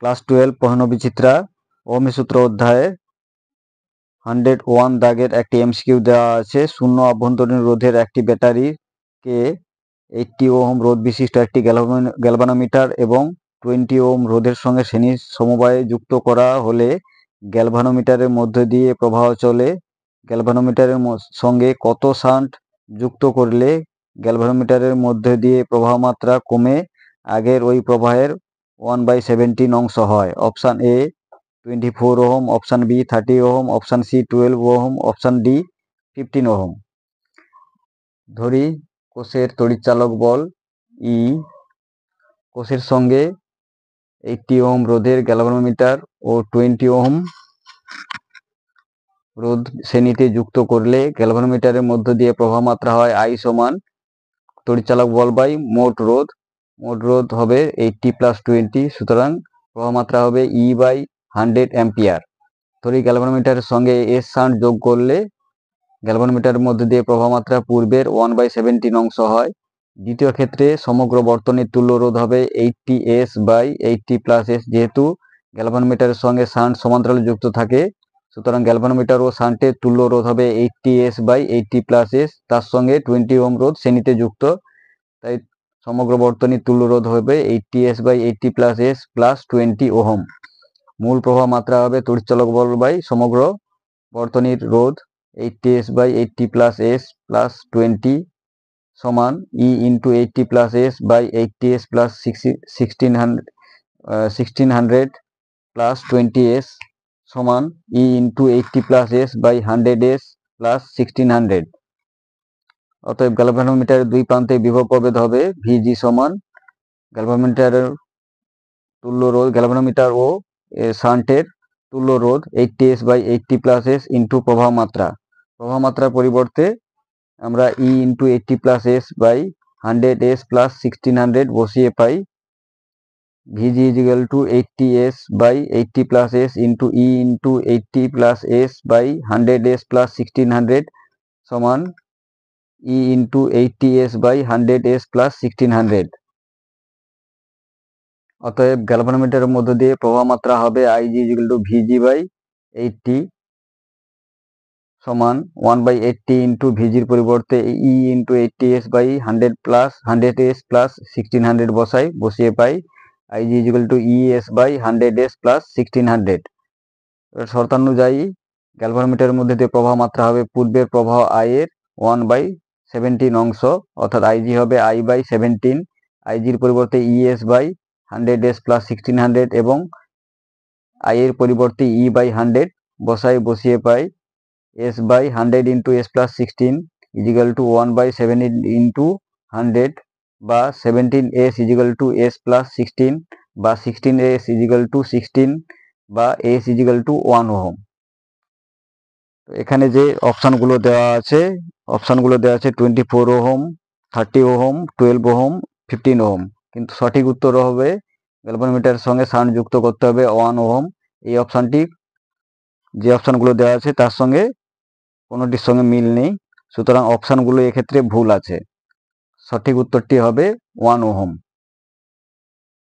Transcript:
Class 12 প্রশ্ন বিচিত্রা ওহমের সূত্র অধ্যায়ে 101 দাগের একটি এমসিকিউ দেওয়া আছে। শূন্য অভ্যন্তরীণ রোধের একটি ব্যাটারিকে 80 ওহম রোধ বিশিষ্ট একটি গ্যালভানোমিটার এবং 20 ওহম রোধের সঙ্গে শ্রেণী সমবায়ে যুক্ত করা হলে গ্যালভানোমিটারের মধ্য দিয়ে প্রবাহ চলে। গ্যালভানোমিটারের সঙ্গে কত শান্ট যুক্ত করলে গ্যালভানোমিটারের মধ্য দিয়ে প্রবাহ মাত্রা কমে আগের ওই প্রবাহের 1/17 অংশ হয়? Option A 24 ohm, option B 30 ohm, option C 12 ohm, option D 15 ohm. ধরি কোষের তড়িৎচালক বল ই, কোষের সঙ্গে 80 ওহম রোধের গ্যালভানোমিটার ও 20 ওহম রোধ শ্রেণীতে যুক্ত করলে গ্যালভানোমিটারের মধ্য দিয়ে প্রবাহ মাত্রা হয় I সমান তড়িৎচালক বল বাই মোট রোধ। মোট রোধ হবে 80 + 20, সুতরাং প্রবাহ মাত্রা হবে E/100 অ্যাম্পিয়ার। ধরি গ্যালভানোমিটারের সঙ্গে এস শান্ট যোগ করলে গ্যালভানোমিটারের মধ্যে দিয়ে প্রবাহ মাত্রা পূর্বের 1/17 অংশ হয়। দ্বিতীয় ক্ষেত্রে সমগ্র বর্তনীর তুল্য রোধ হবে 80S/80 + S। যেহেতু গ্যালভানোমিটারের সঙ্গে শান্ট সমান্তরালে যুক্ত থাকে, সুতরাং গ্যালভানোমিটার ও শান্টের তুল্য রোধ হবে 80S/80 + S, তার সঙ্গে 20 ওহম রোধ শ্রেণীতে যুক্ত। তাই সমগ্র বর্তনীর তুল্য রোধ হবে 80S/80 + S + 20 ওহম। মূল প্রবাহ মাত্রা হবে তড়িৎচালক বল বাই সমগ্র বর্তনীর রোধ 80S/80 + S + 20 সমান E × 80 + S/80S + 1600 + 20S সমান E × 80 + S/100S + 1600। অতএব গ্যালভানোমিটারের দুই প্রান্তে বিভব প্রভেদ হবে VG সমান গ্যালভানোমিটারের তুল্য রোধ, গ্যালভানোমিটার ও শান্টের তুল্য রোধ 80S/80 + S × প্রবাহ মাত্রা। প্রবাহ মাত্রার পরিবর্তে আমরা E × 80 + S/100S + 1600 বসিয়ে পাই VG = 80S/80 + S × E × 80 + S/100S + 1600 সমান E × 80S/100S + 1600। অতএব গ্যালভানোমিটারের মধ্য দিয়ে প্রবাহ মাত্রা হবে IG = VG/80 সমান 1/80 × VG-র পরিবর্তে E × 80S/100 + 100S + 1600 বসিয়ে পাই IG = ES/100S + 1600। শর্তানুযায়ী গ্যালভানোমিটারের মধ্যে দিয়ে প্রবাহ মাত্রা হবে পূর্বের প্রবাহ I এর 1/17 অংশ, অর্থাৎ IG হবে I/17। IG-র পরিবর্তে ES/100S + 1600 এবং I এর পরিবর্তে E/100 বসিয়ে পাই S/100 × S + 16 = 1/17 × 100 বা 17S = S + 16 বা 16S = 16 বা S = 1 ওহম। তো এখানে যে অপশানগুলো দেওয়া আছে 24 ওহম, 30 ওহম, 12 ওহম, 15 ওহম, কিন্তু সঠিক উত্তর হবে গ্যালভানোমিটারের সঙ্গে শান্ট যুক্ত করতে হবে 1 ওহম। এই অপশানটি যে অপশানগুলো দেওয়া আছে তার সঙ্গে কোনোটির সঙ্গে মিল নেই, সুতরাং অপশানগুলো এক্ষেত্রে ভুল আছে। সঠিক উত্তরটি হবে 1 ওহম।